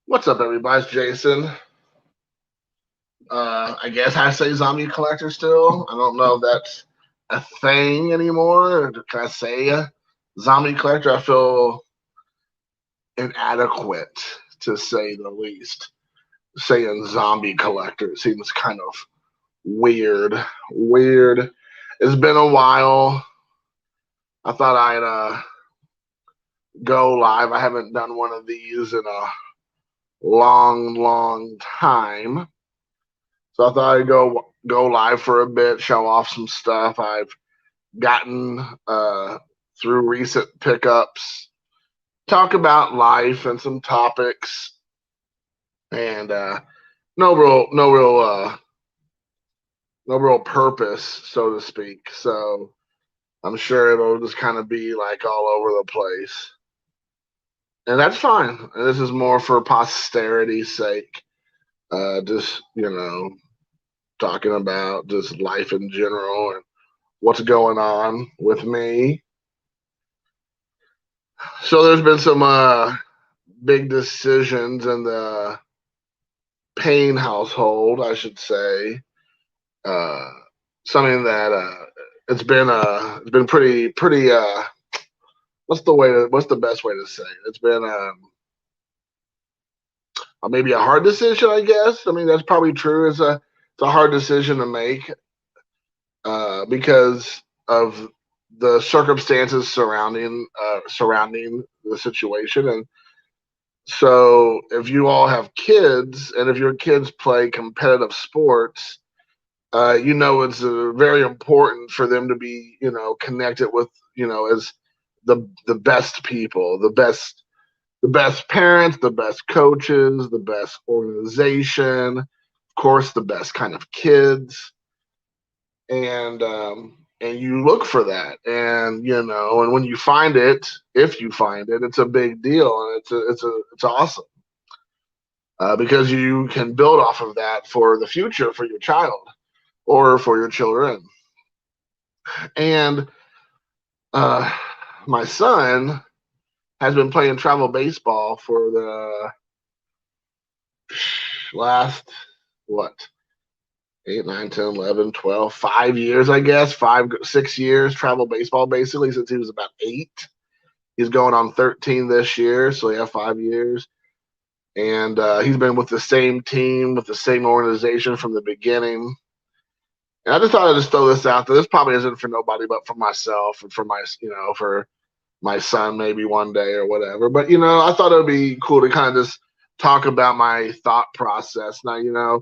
What's up, everybody? It's Jason. I guess I say zombie collector still. I don't know if that's a thing anymore. Can I say zombie collector? I feel inadequate to say the least. Saying zombie collector seems kind of weird. Weird. It's been a while. I thought I'd go live. I haven't done one of these in a long time. So I thought I'd go live for a bit, show off some stuff I've gotten through recent pickups, talk about life and some topics, and no real purpose, so to speak. So I'm sure it'll just kind of be like all over the place, and that's fine. This is more for posterity's sake. Just talking about just life in general and what's going on with me. So there's been some big decisions in the Payne household, I should say. Uh, Something that it's been pretty what's the best way to say it? It's been maybe a hard decision, I guess. I mean that's probably true. It's a hard decision to make because of the circumstances surrounding the situation. And so if you all have kids and if your kids play competitive sports, it's very important for them to be, connected with, as the best people, the best parents, the best coaches, the best organization, of course, the best kind of kids, and you look for that, and when you find it, if you find it, it's a big deal, and it's awesome because you can build off of that for the future for your child or for your children. And uh, my son has been playing travel baseball for the last, what, 8, 9, 10, 11, 12, 5 years, I guess, 6 years travel baseball basically since he was about 8. He's going on 13 this year, so yeah, 5 years. And he's been with the same team, with the same organization from the beginning. And I just thought I'd just throw this out there. This probably isn't for nobody, but for myself and for for my son maybe one day or whatever. But I thought it would be cool to kind of just talk about my thought process. Now,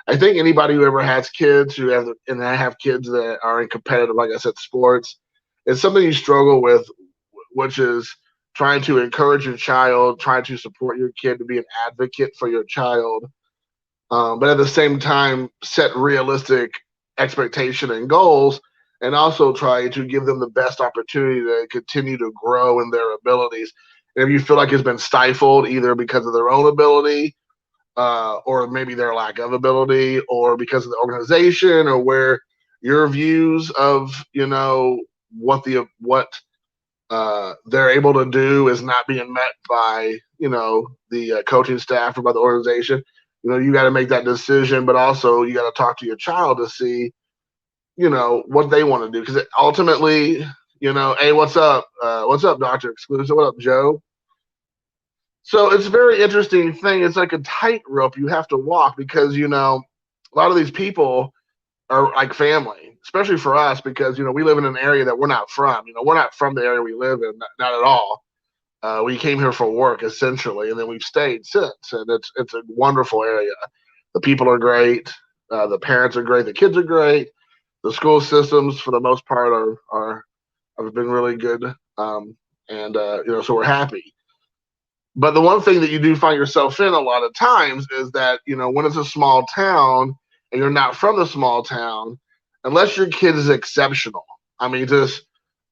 I think anybody who ever has kids and they have kids that are in competitive, like I said, sports, it's something you struggle with, which is trying to encourage your child, trying to support your kid to be an advocate for your child, but at the same time set realistic expectation and goals, and also try to give them the best opportunity to continue to grow in their abilities. And if you feel like it's been stifled either because of their own ability or maybe their lack of ability or because of the organization or where your views of what they're able to do is not being met by the coaching staff or by the organization. You got to make that decision, but also you got to talk to your child to see what they want to do, because ultimately, hey, what's up, Dr. Exclusive, what up, Joe? So it's a very interesting thing. It's like a tightrope you have to walk, because a lot of these people are like family, especially for us, because we live in an area that we're not from. We're not from the area we live in, not at all. We came here for work essentially, and then we've stayed since, and it's a wonderful area. The people are great, the parents are great, the kids are great. The school systems, for the most part, are have been really good, and so we're happy. But the one thing that you do find yourself in a lot of times is that when it's a small town and you're not from the small town, unless your kid is exceptional, I mean, just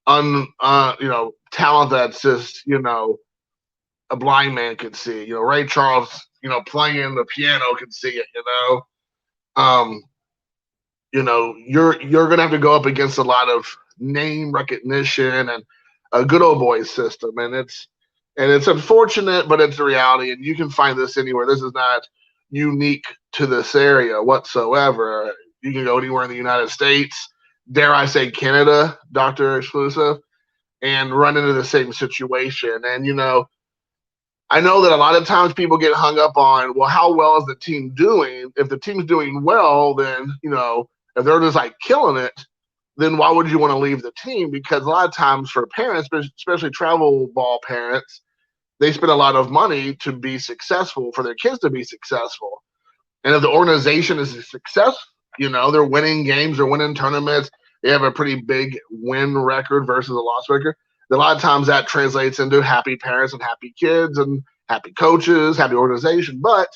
talent that's just a blind man could see. Ray Charles, playing the piano could see it. Um, you're gonna have to go up against a lot of name recognition and a good old boy system, and And it's unfortunate, but it's the reality. And you can find this anywhere. This is not unique to this area whatsoever. You can go anywhere in the United States, dare I say Canada, doctor exclusive, and run into the same situation. And, I know that a lot of times people get hung up on, well, how well is the team doing? If the team's doing well, then, if they're just like killing it, then why would you want to leave the team? Because a lot of times for parents, especially travel ball parents, they spend a lot of money to be successful, for their kids to be successful. And if the organization is a success, they're winning games, they're winning tournaments, they have a pretty big win record versus a loss record. A lot of times that translates into happy parents and happy kids and happy coaches, happy organization. But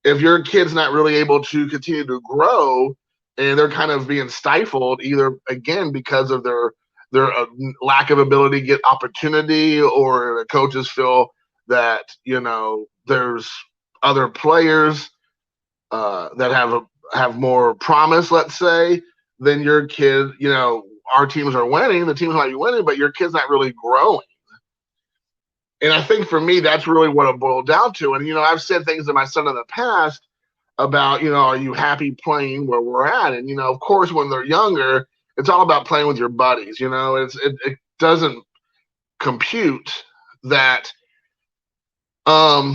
if your kid's not really able to continue to grow and they're kind of being stifled, either again because of their lack of ability to get opportunity, or the coaches feel that there's other players that have more promise, let's say, than your kid. Our teams are winning, the teams might be winning, but your kid's not really growing. And I think for me, that's really what it boiled down to. And I've said things to my son in the past about, are you happy playing where we're at? And of course, when they're younger, it's all about playing with your buddies. It doesn't compute that you're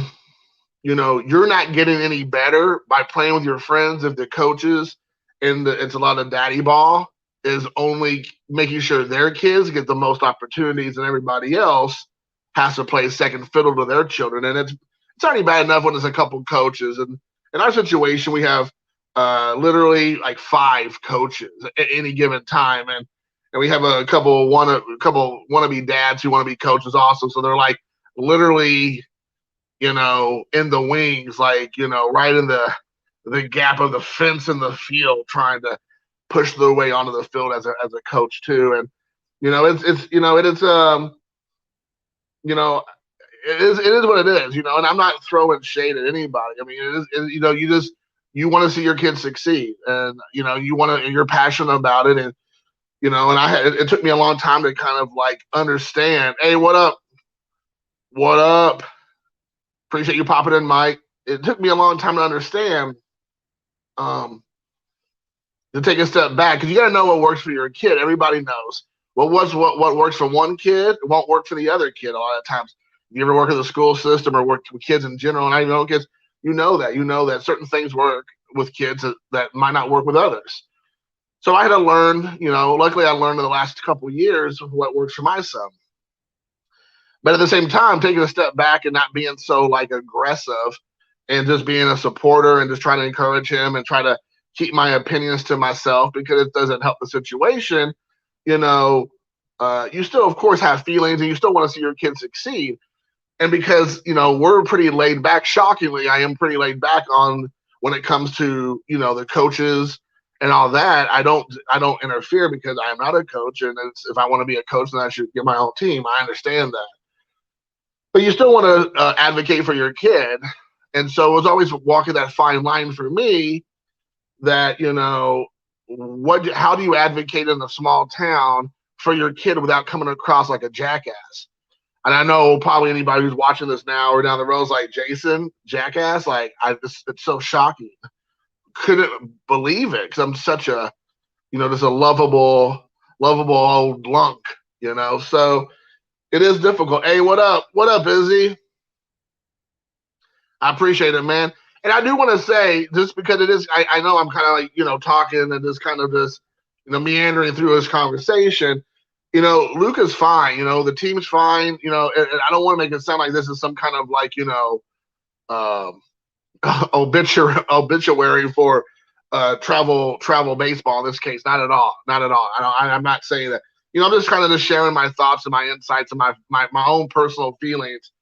not getting any better by playing with your friends if the coaches and it's a lot of daddy ball is only making sure their kids get the most opportunities and everybody else has to play second fiddle to their children. And it's already bad enough when there's a couple coaches. And in our situation, we have literally like 5 coaches at any given time. And we have a couple wannabe dads who want to be coaches also. So they're like literally, in the wings, like, right in the gap of the fence in the field, trying to push their way onto the field as a coach too. And it is what it is, and I'm not throwing shade at anybody. I mean, you want to see your kids succeed, and you're passionate about it. And it took me a long time to kind of like understand, hey, what up, appreciate you popping in, Mike. It took me a long time to understand, to take a step back, because you got to know what works for your kid. Everybody knows what works for one kid won't work for the other kid a lot of times. If you ever work in the school system or work with kids in general, and I know kids, you know that certain things work with kids that might not work with others. So I had to learn, luckily I learned in the last couple of years what works for my son. But at the same time, taking a step back and not being so like aggressive and just being a supporter and just trying to encourage him and try to keep my opinions to myself, because it doesn't help the situation. You still, of course, have feelings and you still want to see your kids succeed. And because, we're pretty laid back, shockingly, I am pretty laid back on when it comes to, the coaches and all that. I don't interfere, because I am not a coach. And if I want to be a coach, then I should get my own team. I understand that. But you still want to advocate for your kid. And so it was always walking that fine line for me that, how do you advocate in a small town for your kid without coming across like a jackass? And I know probably anybody who's watching this now or down the road is like, Jason, jackass? Like, it's so shocking. Couldn't believe it, because I'm such a, just a lovable old lunk, So it is difficult. Hey, what up? What up, Izzy? I appreciate it, man. And I do want to say, just because it is, I know I'm kind of like, talking and just kind of just, meandering through this conversation. Luka's fine. The team's fine. And I don't want to make it sound like this is some kind of like, obituary for travel baseball in this case. Not at all. Not at all. I'm not saying that. I'm just kind of just sharing my thoughts and my insights and my own personal feelings.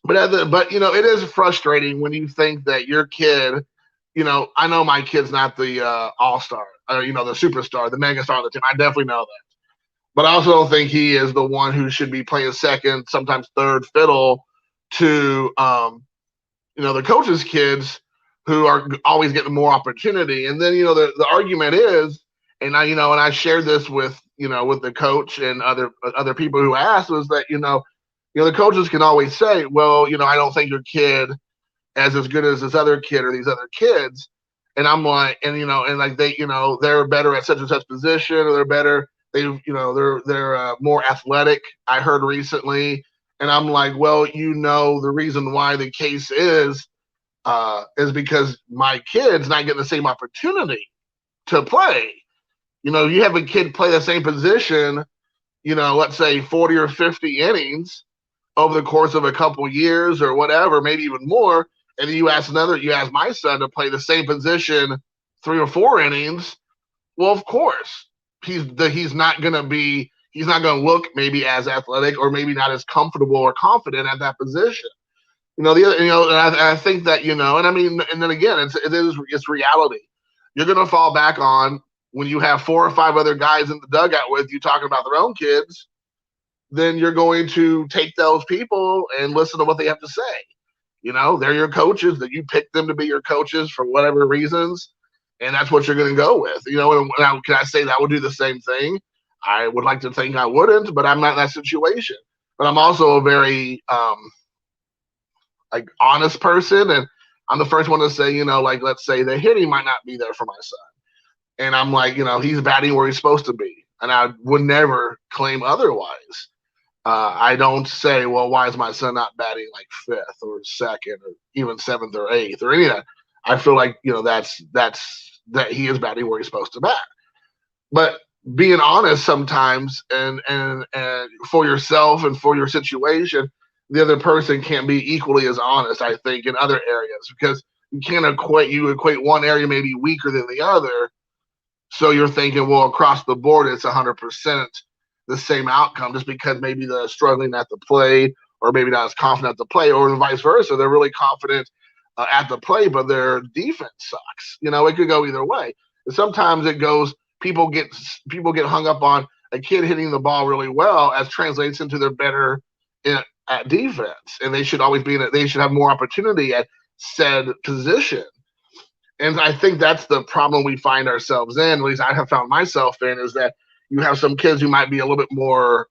But it is frustrating when you think that your kid, I know my kid's not the all-star, or, the superstar, the megastar of the team. I definitely know that. But I also don't think he is the one who should be playing second, sometimes third fiddle to, the coaches' kids who are always getting more opportunity. And then, the argument is, and I shared this with, with the coach and other people who asked, was that, The coaches can always say, well, I don't think your kid as good as this other kid or these other kids. And I'm like, and like they're better at such and such position, or they're better. They're more athletic. I heard recently, and I'm like, well, the reason why the case is because my kid's not getting the same opportunity to play. You have a kid play the same position, let's say 40 or 50 innings over the course of a couple years or whatever, maybe even more. And then you ask my son to play the same position 3 or 4 innings. Well, of course, he's not going to look maybe as athletic or maybe not as comfortable or confident at that position. And I think that, and I mean, and then again, it's reality. You're going to fall back on when you have 4 or 5 other guys in the dugout with you talking about their own kids. Then you're going to take those people and listen to what they have to say. They're your coaches, that you pick them to be your coaches for whatever reasons, and that's what you're going to go with. And can I say that I would do the same thing? I would like to think I wouldn't, but I'm not in that situation. But I'm also a very honest person, and I'm the first one to say, let's say the hitting might not be there for my son, and I'm like, he's batting where he's supposed to be, and I would never claim otherwise. I don't say, well, why is my son not batting like 5th or 2nd or even 7th or 8th or any of that? I feel like that he is batting where he's supposed to bat. But being honest sometimes and for yourself and for your situation, the other person can't be equally as honest, I think, in other areas, because you can't equate one area maybe weaker than the other. So you're thinking, well, across the board, it's 100% the same outcome, just because maybe they're struggling at the plate or maybe not as confident at the plate, or vice versa. They're really confident at the plate, but their defense sucks. It could go either way. And sometimes it goes, people get hung up on a kid hitting the ball really well as translates into their better at defense, and they should always they should have more opportunity at said position. And I think that's the problem we find ourselves in, at least I have found myself in, is that you have some kids who might be a little bit more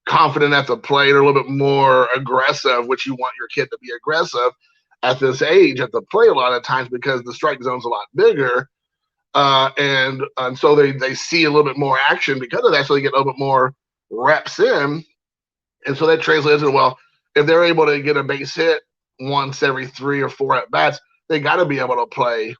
confident at the plate or a little bit more aggressive, which you want your kid to be aggressive at this age at the plate a lot of times, because the strike zone's a lot bigger. And so they see a little bit more action because of that, so they get a little bit more reps in. And so that translates into, well, if they're able to get a base hit once every 3 or 4 at bats, they got to be able to play,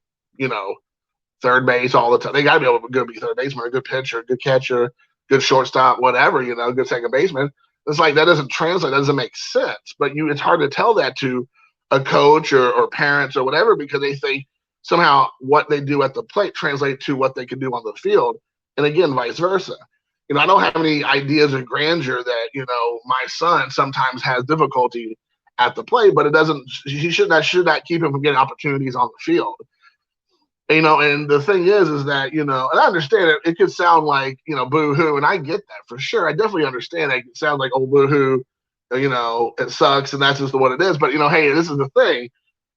third base all the time. They got to be able to be third baseman, a good pitcher, good catcher, good shortstop, whatever, good second baseman. It's like that doesn't translate, that doesn't make sense. But it's hard to tell that to a coach or parents or whatever, because they think somehow what they do at the plate translate to what they can do on the field. And again, vice versa. I don't have any ideas of grandeur that, my son sometimes has difficulty at the plate, but he should not keep him from getting opportunities on the field. And the thing is that, and I understand it could sound like, boo-hoo, and I get that for sure. I definitely understand that. It sounds like, oh, boo-hoo, it sucks, and that's just what it is. But, hey, this is the thing.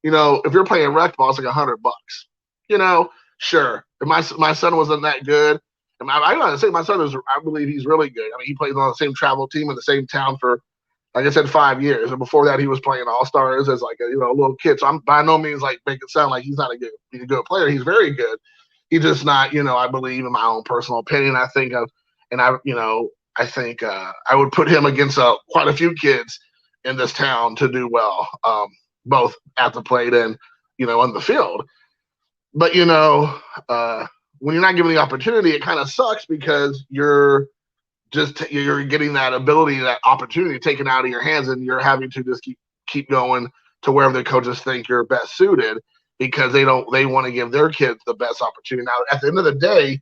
If you're playing rec ball, it's like $100. Sure. If my son wasn't that good, I gotta say, my son I believe he's really good. I mean, he plays on the same travel team in the same town for, like I said, 5 years. And before that, he was playing All-Stars as like a little kid. So I'm by no means like make it sound like he's not a good player. He's very good. He's just not, I believe, in my own personal opinion, I think I would put him against quite a few kids in this town to do well, both at the plate and, on the field. But, when you're not given the opportunity, it kind of sucks, because you're getting that ability, that opportunity taken out of your hands, and you're having to just keep going to wherever the coaches think you're best suited, because they want to give their kids the best opportunity. Now, at the end of the day,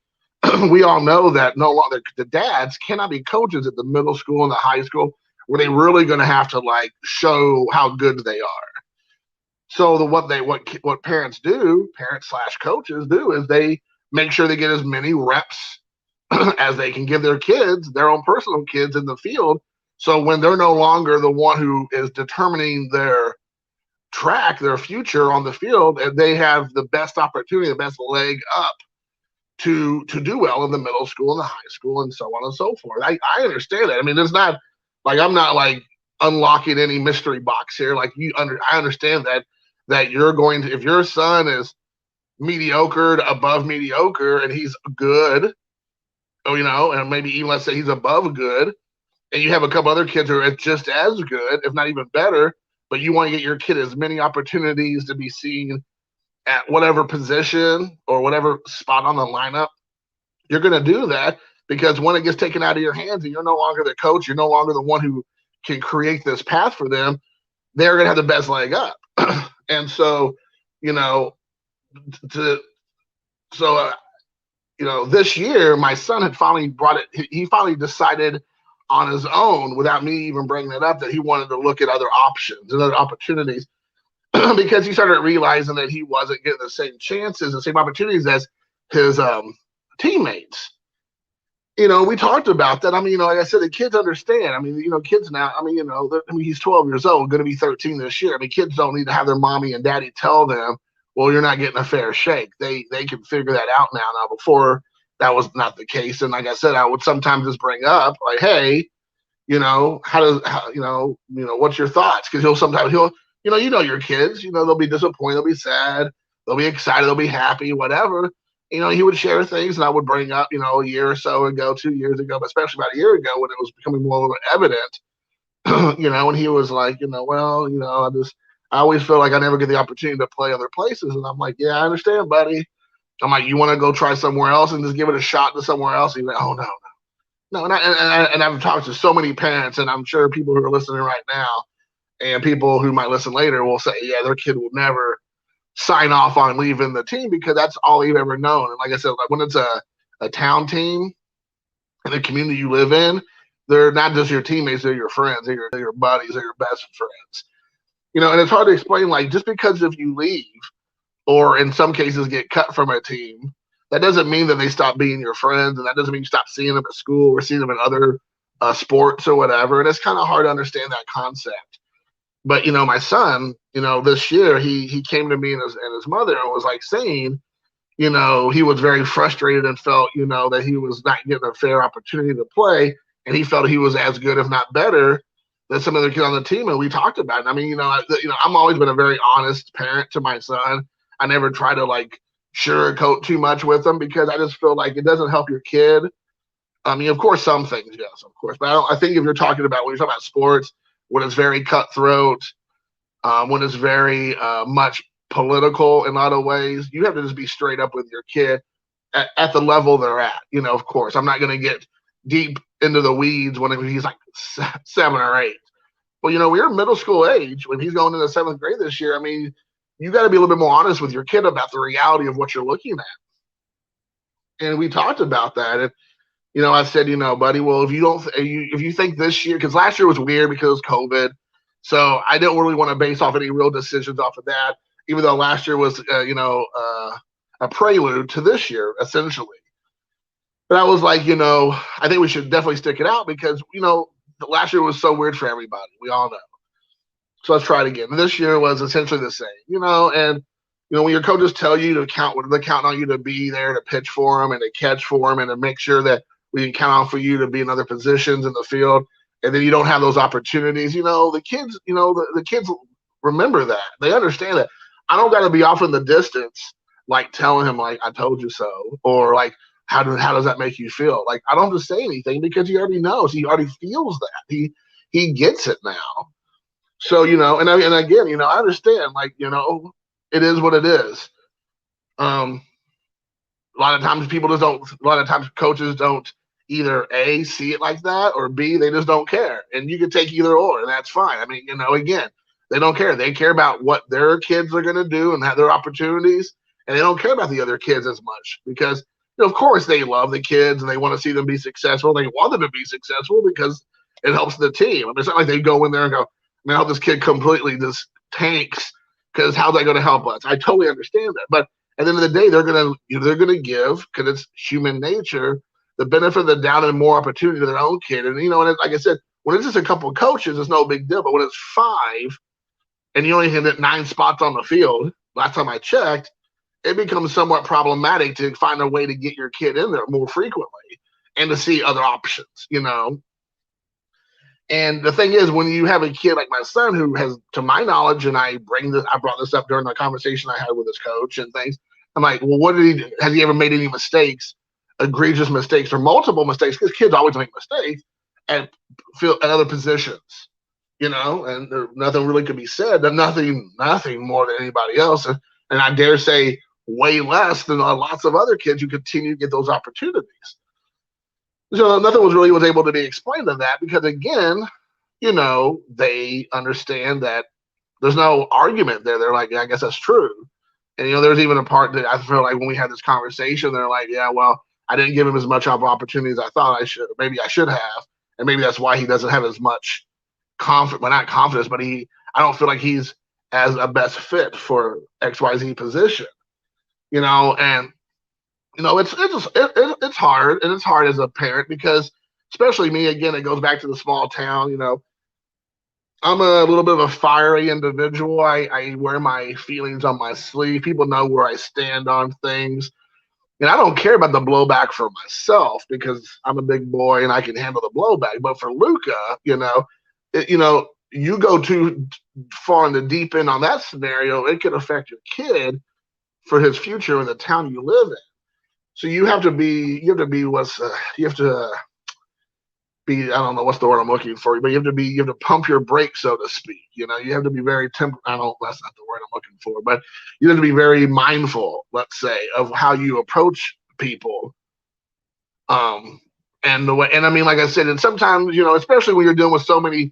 we all know that no longer the dads cannot be coaches at the middle school and the high school, where they really going to have to show how good they are. So what parents / coaches do is they make sure they get as many reps as they can give their kids, their own personal kids, in the field. So when they're no longer the one who is determining their track, their future on the field, and they have the best opportunity, the best leg up to do well in the middle school and the high school and so on and so forth. I understand that. I mean, Like I'm not like unlocking any mystery box here. Like I understand that you're going to, if your son is mediocre to above mediocre and he's good, and maybe even let's say he's above good, and you have a couple other kids who are just as good, if not even better, but you want to get your kid as many opportunities to be seen at whatever position or whatever spot on the lineup, you're going to do that because when it gets taken out of your hands and you're no longer the coach, you're no longer the one who can create this path for them, they're going to have the best leg up. And so, you know, to, so, this year, my son had finally brought it, he finally decided on his own without me even bringing it up that he wanted to look at other options and other opportunities because he started realizing that he wasn't getting the same chances and same opportunities as his teammates. We talked about that. I mean, like I said, the kids understand. I mean, kids now, he's 12 years old, going to be 13 this year. I mean, kids don't need to have their mommy and daddy tell them, well, you're not getting a fair shake. They can figure that out now. Now, before that was not the case. And like I said, I would sometimes just bring up like, hey, what's your thoughts? Because he'll your kids, they'll be disappointed, they'll be sad, they'll be excited, they'll be happy, whatever. He would share things and I would bring up, a year or so ago, 2 years ago, but especially about a year ago when it was becoming more evident, and he was like, I always feel like I never get the opportunity to play other places. And I'm like, yeah, I understand, buddy. I'm like, you want to go try somewhere else and just give it a shot to somewhere else? He's like, oh, no. No, and I've talked to so many parents, and I'm sure people who are listening right now and people who might listen later will say, yeah, their kid will never sign off on leaving the team because that's all they've ever known. And like I said, like when it's a town team and the community you live in, they're not just your teammates, they're your friends, they're your buddies, they're your best friends. And it's hard to explain, like, just because if you leave or in some cases get cut from a team, that doesn't mean that they stop being your friends, and that doesn't mean you stop seeing them at school or seeing them in other sports or whatever. And it's kind of hard to understand that concept. But my son, this year he came to me and his mother and was like saying, he was very frustrated and felt, that he was not getting a fair opportunity to play, and he felt he was as good, if not better, than some other kid on the team. And we talked about it. I mean, I'm always been a very honest parent to my son. I never try to like sugarcoat too much with them because I just feel like it doesn't help your kid. I mean, of course, some things, yes, of course. But I think if you're talking about, when you're talking about sports, when it's very cutthroat, when it's very much political in a lot of ways, you have to just be straight up with your kid at the level they're at. Of course, I'm not going to get deep into the weeds when he's like 7 or 8. Well, we're middle school age when he's going into 7th grade this year. I mean, you got to be a little bit more honest with your kid about the reality of what you're looking at. And we talked about that. And, I said, buddy, well, if you think this year, because last year was weird because of COVID. So I don't really want to base off any real decisions off of that, even though last year was, a prelude to this year, essentially. But I was like, I think we should definitely stick it out because, last year was so weird for everybody. We all know. So let's try it again. And this year was essentially the same, and, when your coaches tell you to count, they're counting on you to be there to pitch for them and to catch for them and to make sure that we can count on for you to be in other positions in the field. And then you don't have those opportunities. The kids, the kids remember that. They understand that. I don't got to be off in the distance, like telling him, like, I told you so, or like, how does that make you feel? Like, I don't have to say anything because he already knows. He already feels that. He gets it now. So, and again, I understand, like, it is what it is. A lot of times a lot of times coaches don't either A, see it like that, or B, they just don't care. And you can take either or, and that's fine. I mean, again, they don't care. They care about what their kids are going to do and have their opportunities, and they don't care about the other kids as much because, of course, they love the kids and they want to see them be successful. They want them to be successful because it helps the team. I mean, it's not like they go in there and go, I hope this kid completely just tanks because how's that going to help us? I totally understand that. But at the end of the day, they're gonna give, because it's human nature, the benefit of the doubt and more opportunity to their own kid. And like I said, when it's just a couple of coaches, it's no big deal. But when it's 5 and you only hit 9 spots on the field, last time I checked, it becomes somewhat problematic to find a way to get your kid in there more frequently and to see other options, And the thing is, when you have a kid like my son who has, to my knowledge, and I brought this up during the conversation I had with his coach and things. I'm like, well, what did he do? Has he ever made any mistakes, egregious mistakes or multiple mistakes? Because kids always make mistakes at other positions, and nothing really could be said. Nothing more than anybody else, and I dare say way less than lots of other kids who continue to get those opportunities. So nothing was able to be explained on that because, again, they understand that there's no argument there. They're like, yeah, I guess that's true. And, there's even a part that I feel like when we had this conversation, they're like, yeah, well, I didn't give him as much of opportunity as I thought I should. Maybe I should have. And maybe that's why he doesn't have as much confidence, well, not confidence, but I don't feel like he's as a best fit for XYZ position, and it's hard, and it's hard as a parent because, especially me, again, it goes back to the small town. I'm a little bit of a fiery individual. I wear my feelings on my sleeve. People know where I stand on things, and I don't care about the blowback for myself because I'm a big boy and I can handle the blowback. But for Luka, you go too far in the deep end on that scenario, it could affect your kid for his future in the town you live in. So you have to be I don't know what's the word I'm looking for, but you have to pump your brakes, so to speak. You have to be very that's not the word I'm looking for, but you have to be very mindful, let's say, of how you approach people. And the way, and I mean, like I said, and sometimes, especially when you're dealing with so many,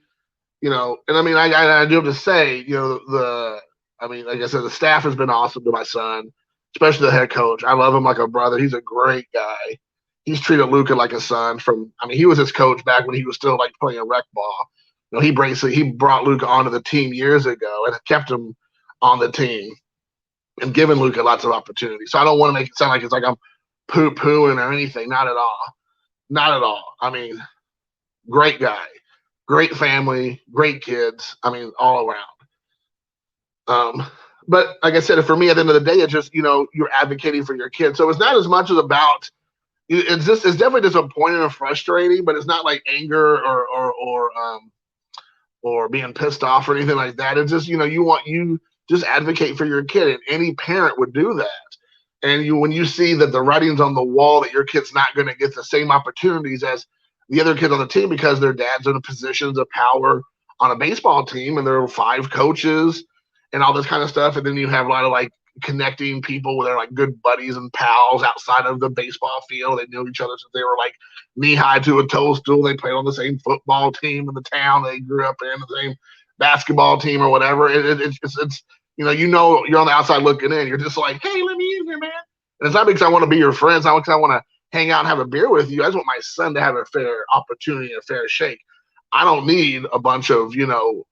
and I mean, I do have to say, like I said, the staff has been awesome to my son, especially the head coach. I love him like a brother. He's a great guy. He's treated Luka like a son. He was his coach back when he was still like playing rec ball. He brought Luka onto the team years ago and kept him on the team and given Luka lots of opportunities. So I don't want to make it sound like it's like I'm poo-pooing or anything. Not at all. Not at all. I mean, great guy, great family, great kids. I mean, all around. But like I said, for me, at the end of the day, it's just, you're advocating for your kids. So it's not as much as about, it's definitely disappointing and frustrating, but it's not like anger or being pissed off or anything like that. It's just, you just advocate for your kid, and any parent would do that. And when you see that the writing's on the wall that your kid's not going to get the same opportunities as the other kids on the team because their dad's in positions of power on a baseball team and there are 5 coaches and all this kind of stuff. And then you have a lot of like connecting people where they're like good buddies and pals outside of the baseball field. They knew each other since they were like knee high to a toadstool. They played on the same football team in the town they grew up in, the same basketball team or whatever. It's you're on the outside looking in. You're just like, hey, let me in here, man. And it's not because I want to be your friends. Not because I want to hang out and have a beer with you. I just want my son to have a fair opportunity, a fair shake. I don't need a bunch of,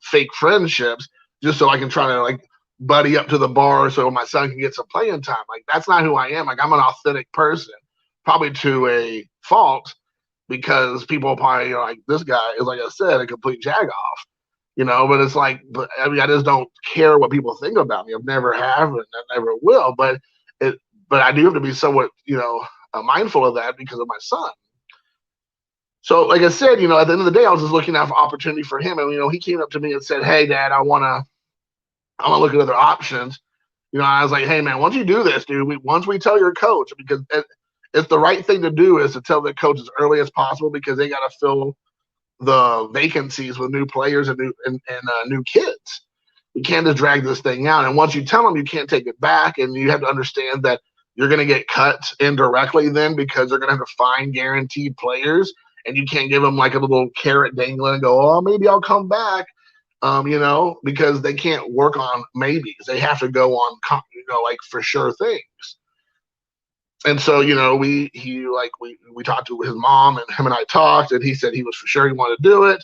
fake friendships just so I can try to like buddy up to the bar so my son can get some playing time. Like, that's not who I am. Like, I'm an authentic person, probably to a fault, because people probably are like, this guy is, like I said, a complete jagoff. But it's like, I just don't care what people think about me. I've never have and I never will. But I do have to be somewhat, mindful of that because of my son. So, like I said, at the end of the day, I was just looking out for opportunity for him. And, he came up to me and said, hey, Dad, I want to look at other options. I was like, hey, man, once you do this, dude, once we tell your coach, because it's the right thing to do is to tell the coach as early as possible because they got to fill the vacancies with new players and new kids. We can't just drag this thing out. And once you tell them, you can't take it back. And you have to understand that you're going to get cut indirectly then because they're going to have to find guaranteed players. And you can't give them like a little carrot dangling and go, oh, maybe I'll come back, because they can't work on maybes. They have to go on, like for sure things. And so, we talked to his mom and him and I talked, and he said he was for sure he wanted to do it.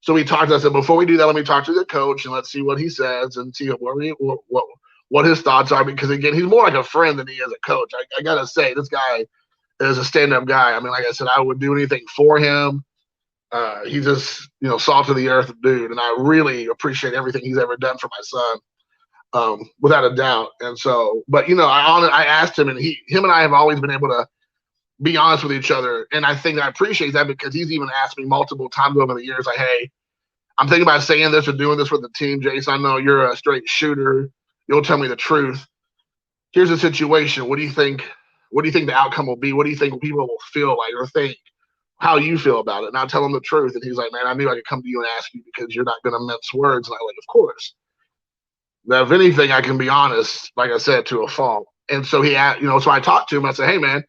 So we talked. I said, before we do that, let me talk to the coach and let's see what he says and see what his thoughts are. Because again, he's more like a friend than he is a coach. I gotta say, this guy is a stand-up guy. I mean, like I said, I would do anything for him. He's just, salt of the earth dude, and I really appreciate everything he's ever done for my son. Without a doubt. And so, but I asked him, and him and I have always been able to be honest with each other. And I think I appreciate that because he's even asked me multiple times over the years, like, hey, I'm thinking about saying this or doing this with the team, Jason. I know you're a straight shooter. You'll tell me the truth. Here's the situation. What do you think? What do you think the outcome will be? What do you think people will feel like or think? How you feel about it? And I'll tell him the truth. And he's like, man, I knew I could come to you and ask you because you're not going to mince words. And I'm like, of course. Now, if anything, I can be honest, like I said, to a fault. And so so I talked to him. I said, hey, man,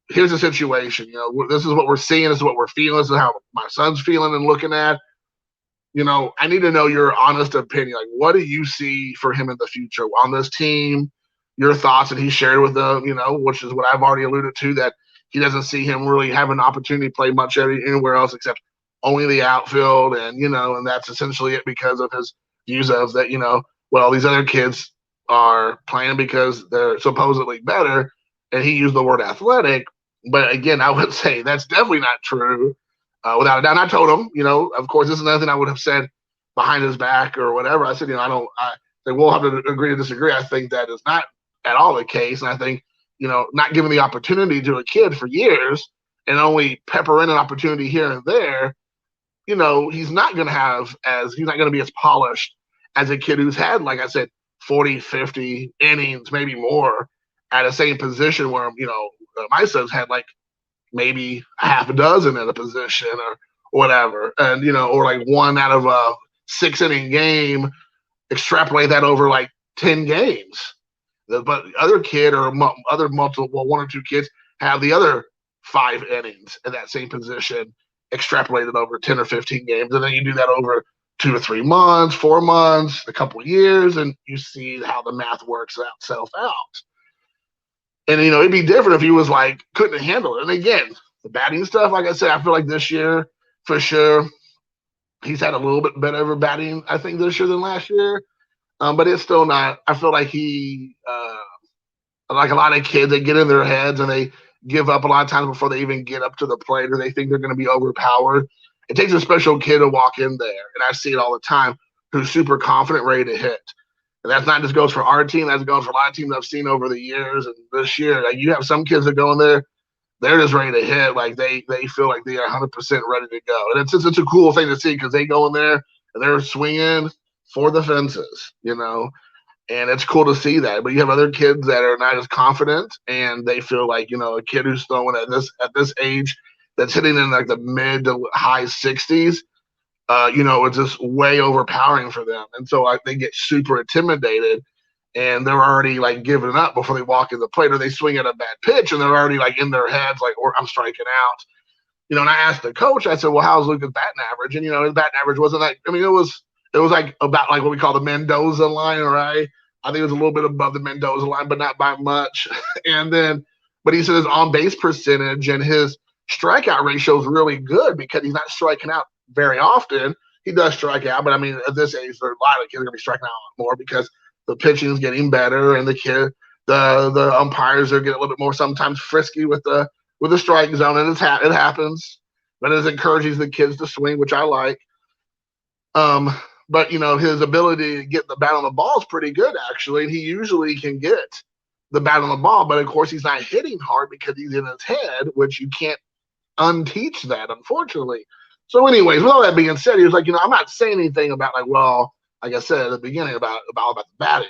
here's the situation. This is what we're seeing. This is what we're feeling. This is how my son's feeling and looking at. I need to know your honest opinion. Like, what do you see for him in the future on this team? Your thoughts, and he shared with them, which is what I've already alluded to, that he doesn't see him really have an opportunity to play much anywhere else except only the outfield, and that's essentially it because of his views of that, well, these other kids are playing because they're supposedly better, and he used the word athletic. But again, I would say that's definitely not true. Without a doubt. And I told him, of course, this is another thing I would have said behind his back or whatever. I said, we'll have to agree to disagree. I think that is not at all the case. And I think, not giving the opportunity to a kid for years and only pepper in an opportunity here and there, he's not going to be as polished as a kid who's had, like I said, 40, 50 innings, maybe more at the same position where, my son's had like maybe a half a dozen in a position or whatever. And, or like one out of a 6-inning game, extrapolate that over like 10 games. But other kid or other multiple, one or two kids have the other 5 innings in that same position extrapolated over 10 or 15 games. And then you do that over 2 or 3 months, 4 months, a couple of years, and you see how the math works itself out. And, it'd be different if he was like, couldn't handle it. And again, the batting stuff, like I said, I feel like this year, for sure, he's had a little bit better of a batting, I think, this year than last year. But it's still not, I feel like like a lot of kids, they get in their heads and they give up a lot of times before they even get up to the plate or they think they're going to be overpowered. It takes a special kid to walk in there, and I see it all the time, who's super confident, ready to hit. And that's not just goes for our team. That goes for a lot of teams I've seen over the years. And this year, like you have some kids that go in there, they're just ready to hit. Like they feel like they are 100% ready to go. And it's a cool thing to see because they go in there and they're swinging for the fences, and it's cool to see that. But you have other kids that are not as confident and they feel like, a kid who's throwing at this age that's hitting in like the mid to high 60s. It's just way overpowering for them. And so they get super intimidated and they're already like giving up before they walk in the plate, or they swing at a bad pitch and they're already like in their heads, like, or I'm striking out. And I asked the coach, I said, well, how's Luka's batting average? And, his batting average wasn't that, it was like about like what we call the Mendoza line, right? I think it was a little bit above the Mendoza line, but not by much. But he said his on base percentage and his strikeout ratio is really good because he's not striking out very often. He does strike out, but I mean, at this age, there are a lot of kids are going to be striking out more because the pitching is getting better, and the umpires are getting a little bit more sometimes frisky with the strike zone, and it happens. But it encourages the kids to swing, which I like. But his ability to get the bat on the ball is pretty good actually, and he usually can get the bat on the ball. But of course, he's not hitting hard because he's in his head, which you can't unteach that, unfortunately. So anyways, with all that being said, he was like, I'm not saying anything about like, well, like I said at the beginning about the batting.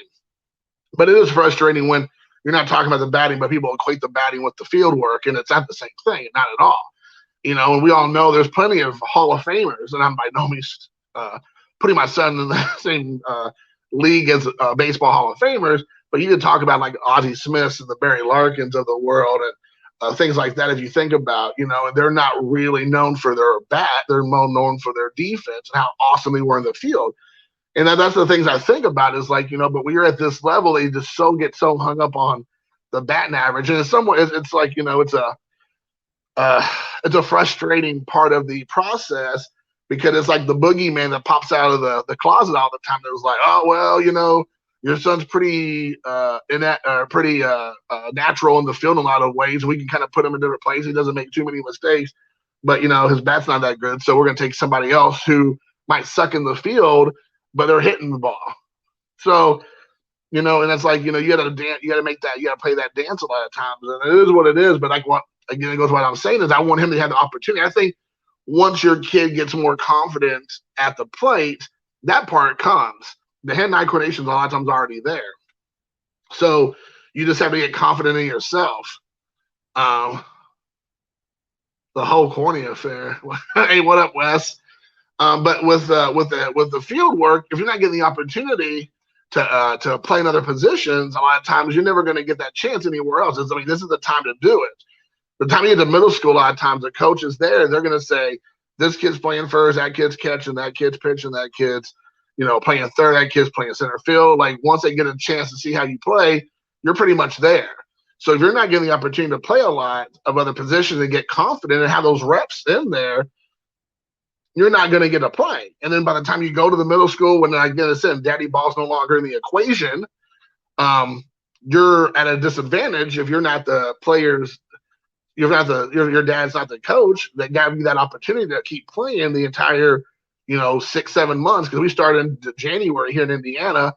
But it is frustrating when you're not talking about the batting, but people equate the batting with the field work, and it's not the same thing, not at all. And we all know there's plenty of Hall of Famers, and I'm by no means putting my son in the same league as baseball Hall of Famers, but you can talk about like Ozzie Smiths and the Barry Larkins of the world and things like that. If you think about, and they're not really known for their bat, they're more known for their defense and how awesome they were in the field. And that's the things I think about is like, but when you're at this level, they just get so hung up on the batting average. And in some ways, it's like, it's a frustrating part of the process because it's like the boogeyman that pops out of the closet all the time. That was like, oh, well, your son's pretty natural in the field in a lot of ways. We can kind of put him in different places. He doesn't make too many mistakes, but, his bat's not that good. So we're going to take somebody else who might suck in the field, but they're hitting the ball. So And it's like, you got to dance, you got to make that, you got to play that dance a lot of times, and it is what it is. But like what again, it goes what I'm saying is I want him to have the opportunity. I think once your kid gets more confident at the plate, that part comes. The hand-eye coordination is a lot of times already there, so you just have to get confident in yourself. Um, the whole corny affair. Hey, what up, Wes? But with the field work, if you're not getting the opportunity to play in other positions, a lot of times you're never going to get that chance anywhere else. This is the time to do it. The time you get to middle school, a lot of times the coach is there. They're going to say, this kid's playing first, that kid's catching, that kid's pitching, that kid's playing third, that kid's playing center field. Like once they get a chance to see how you play, you're pretty much there. So if you're not getting the opportunity to play a lot of other positions and get confident and have those reps in there, you're not going to get a play. And then by the time you go to the middle school, when I get a sense, daddy ball's no longer in the equation, you're at a disadvantage if you're not the players. You're not your dad's not the coach that gave you that opportunity to keep playing the entire 6-7 months, because we started in January here in Indiana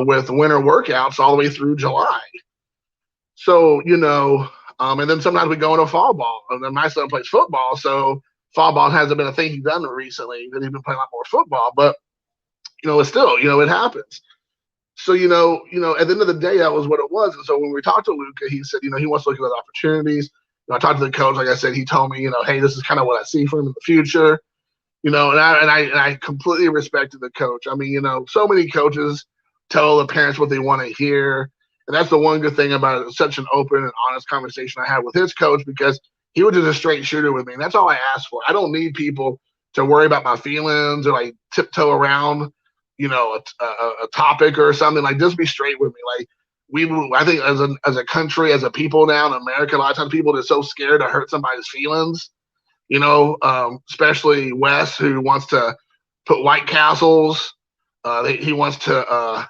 with winter workouts all the way through July. So and then sometimes we go into fall ball, and then my son plays football, so fall ball hasn't been a thing he's done recently. That he's been playing a lot more football, but it's still it happens. So at the end of the day, that was what it was. And so when we talked to Luka, he said he wants to look at other opportunities. I talked to the coach, like I said, he told me hey, this is kind of what I see for him in the future. And I completely respected the coach. I mean so many coaches tell the parents what they want to hear, and that's the one good thing about it. Such an open and honest conversation I had with his coach, because he was just a straight shooter with me. And that's all I asked for. I don't need people to worry about my feelings or like tiptoe around, a topic or something. Like just be straight with me. Like I think as a country, as a people now in America, a lot of times people are so scared to hurt somebody's feelings. Especially Wes, who wants to put White Castles. He wants to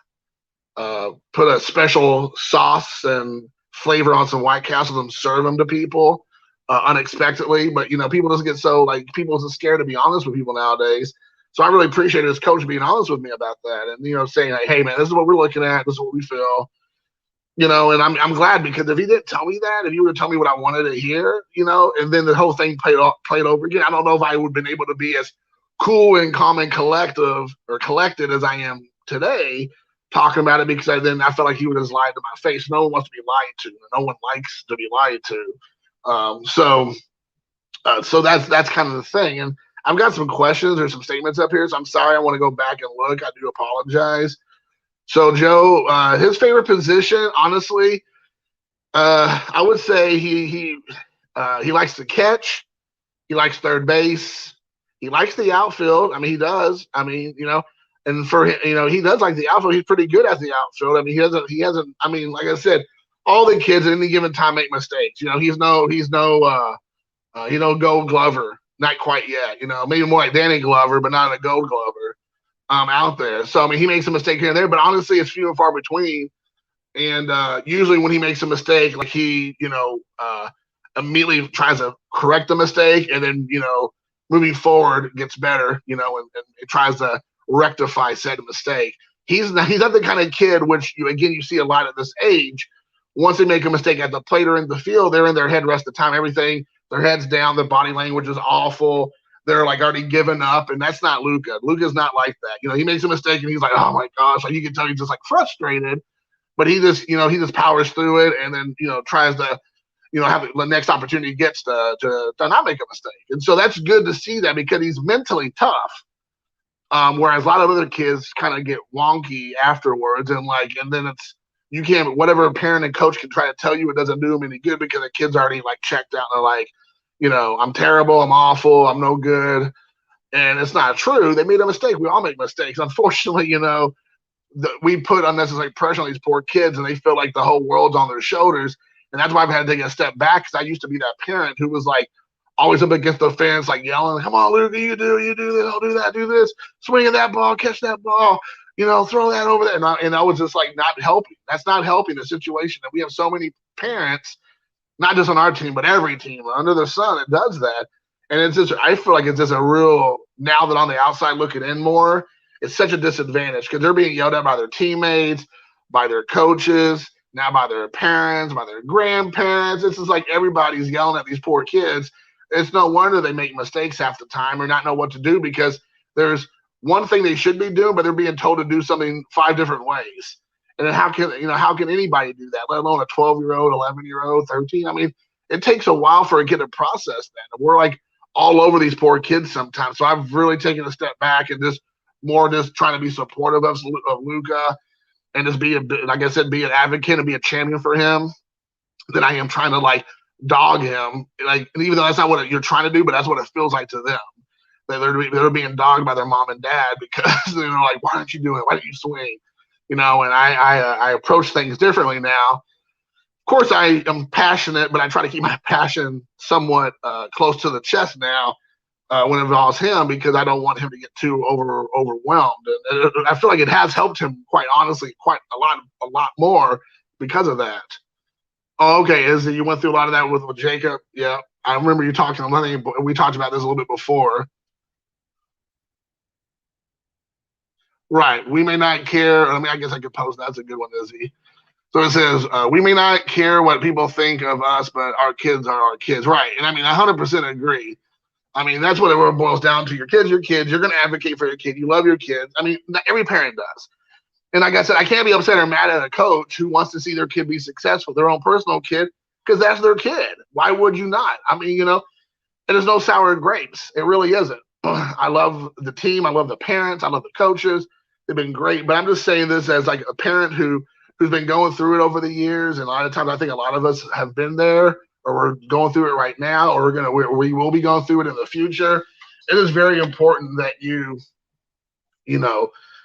put a special sauce and flavor on some White Castles and serve them to people. Unexpectedly, but people just get so people are scared to be honest with people nowadays. So I really appreciated his coach being honest with me about that, and saying like, hey man, this is what we're looking at, this is what we feel, and I'm glad, because if he didn't tell me that, if he would have told me what I wanted to hear, and then the whole thing played over again, I don't know if I would have been able to be as cool and calm and collected as I am today talking about it, because I felt like he would have lied to my face. No one wants to be lied to, no one likes to be lied to. So that's kind of the thing. And I've got some questions or some statements up here, so I'm sorry. I want to go back and look. I do apologize. So Joe, his favorite position, honestly, I would say he likes to catch. He likes third base. He likes the outfield. I mean, he does. I mean, and for he does like the outfield. He's pretty good at the outfield. I mean, he hasn't. I mean, like I said, all the kids at any given time make mistakes. He's no Gold Glover, not quite yet. Maybe more like Danny Glover, but not a Gold Glover out there. So I mean, he makes a mistake here and there, but honestly, it's few and far between. And usually, when he makes a mistake, like he immediately tries to correct the mistake, and then moving forward gets better. And it tries to rectify said mistake. He's not the kind of kid which you see a lot at this age. Once they make a mistake at the plate or in the field, they're in their head rest of the time. Everything, their head's down, their body language is awful. They're like already given up, and that's not Luka. Luka's not like that. He makes a mistake and he's like, oh my gosh, like you can tell he's just like frustrated, but he just powers through it, and then tries to have the next opportunity he gets to not make a mistake. And so that's good to see that, because he's mentally tough. Whereas a lot of other kids kind of get wonky afterwards, and then it's, you can't, whatever parent and coach can try to tell you, it doesn't do them any good, because the kid's already checked out. They're like, I'm terrible, I'm awful, I'm no good. And it's not true. They made a mistake. We all make mistakes. Unfortunately, we put unnecessary pressure on these poor kids, and they feel like the whole world's on their shoulders. And that's why I've had to take a step back, because I used to be that parent who was always up against the fence, yelling, come on, Luka, you do this, I'll do that, do this, swing at that ball, catch that ball, throw that over there. And I was just not helping. That's not helping the situation. And we have so many parents, not just on our team, but every team under the sun that does that. And it's just, I feel like it's just a real, now that on the outside looking in more, it's such a disadvantage, because they're being yelled at by their teammates, by their coaches, now by their parents, by their grandparents. It's just like everybody's yelling at these poor kids. It's no wonder they make mistakes half the time or not know what to do, because there's one thing they should be doing, but they're being told to do something 5 different ways. And then how can anybody do that, let alone a 12-year-old, 11-year-old, 13? I mean, it takes a while for a kid to process that. And we're like all over these poor kids sometimes. So I've really taken a step back and just trying to be supportive of Luka, and just be like I said, be an advocate and be a champion for him, than I am trying to like dog him. Like, and even though that's not what you're trying to do, but that's what it feels like to them. They're being dogged by their mom and dad because they're like, why aren't you doing it? Why don't you swing? And I approach things differently now. Of course, I am passionate, but I try to keep my passion somewhat close to the chest now when it involves him, because I don't want him to get too overwhelmed. And I feel like it has helped him, quite honestly, quite a lot more because of that. Oh, okay. Izzy, you went through a lot of that with Jacob. Yeah, I remember you talking. I think we talked about this a little bit before. Right. We may not care. I mean, I guess I could post. That's a good one, Izzy. So it says, we may not care what people think of us, but our kids are our kids. Right. And I mean, I 100% agree. I mean, that's what it boils down to. Your kid's your kid. You're going to advocate for your kid. You love your kids. I mean, every parent does. And like I said, I can't be upset or mad at a coach who wants to see their kid be successful, their own personal kid, because that's their kid. Why would you not? I mean, there's no sour grapes. It really isn't. I love the team. I love the parents. I love the coaches. They've been great. But I'm just saying this as like a parent who's been going through it over the years. And a lot of times I think a lot of us have been there, or we're going through it right now, or we will be going through it in the future. It is very important that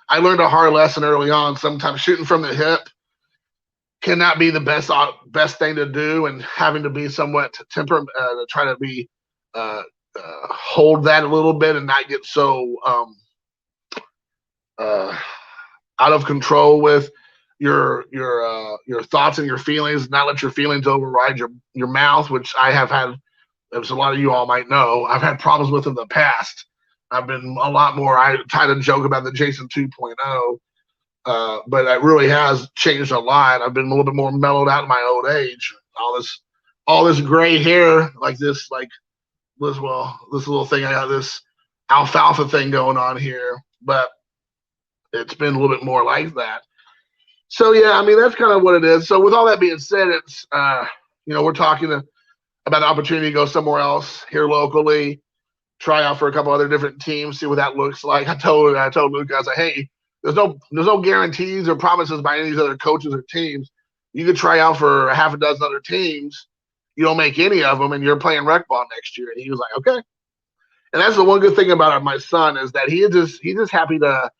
I learned a hard lesson early on. Sometimes shooting from the hip cannot be the best thing to do, and having to be somewhat temperament to try to be hold that a little bit and not get so out of control with your thoughts and your feelings. Not let your feelings override your mouth, which I have had, as a lot of you all might know, I've had problems with in the past. I've been a lot more. I try to joke about the Jason 2.0, but it really has changed a lot. I've been a little bit more mellowed out in my old age. All this gray hair, this little thing. I got this alfalfa thing going on here, but it's been a little bit more like that. So yeah, I mean, that's kind of what it is. So with all that being said, it's we're talking about the opportunity to go somewhere else here locally, try out for a couple other different teams, see what that looks like. I told Luke, I was like, hey, there's no guarantees or promises by any of these other coaches or teams. You could try out for a half a dozen other teams. You don't make any of them, and you're playing rec ball next year. And he was like, okay. And that's the one good thing about my son, is that he's just happy to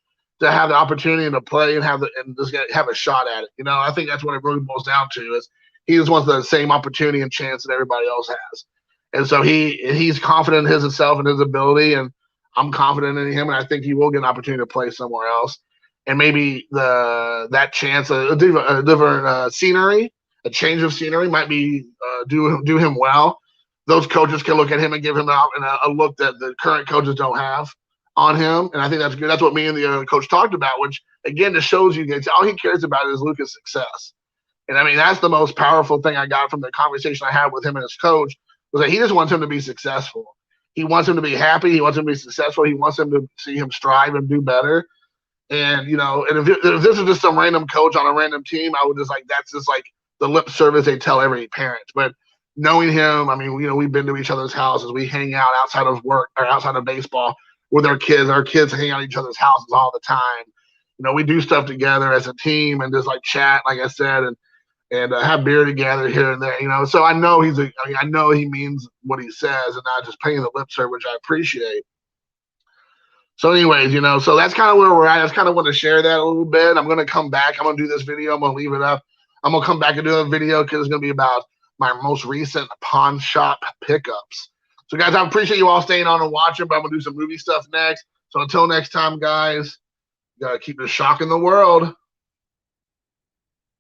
have the opportunity to play and just have a shot at it. I think that's what it really boils down to, is he just wants the same opportunity and chance that everybody else has. And so he's confident in himself and his ability, and I'm confident in him, and I think he will get an opportunity to play somewhere else. And maybe that chance, a different scenery, a change of scenery might be do him well. Those coaches can look at him and give him a look that the current coaches don't have on him, and I think that's good. That's what me and the coach talked about, which again just shows you that all he cares about is Luka's success. And I mean, that's the most powerful thing I got from the conversation I had with him and his coach, was that he just wants him to be successful. He wants him to be happy. He wants him to be successful. He wants him to see him strive and do better. And and if this is just some random coach on a random team, I would just that's just like the lip service they tell every parent. But knowing him, I mean, we've been to each other's houses. We hang out outside of work or outside of baseball with our kids. Our kids hang out at each other's houses all the time. We do stuff together as a team and just chat, like I said, and have beer together here and there. So I know I know he means what he says and not just paying the lip service, which I appreciate. So anyways, so that's kind of where we're at. I just kind of want to share that a little bit. I'm going to come back. I'm going to do this video. I'm going to leave it up. I'm going to come back and do a video because it's going to be about my most recent pawn shop pickups. So guys, I appreciate you all staying on and watching, but I'm going to do some movie stuff next. So until next time, guys, you got to keep it shocking the world.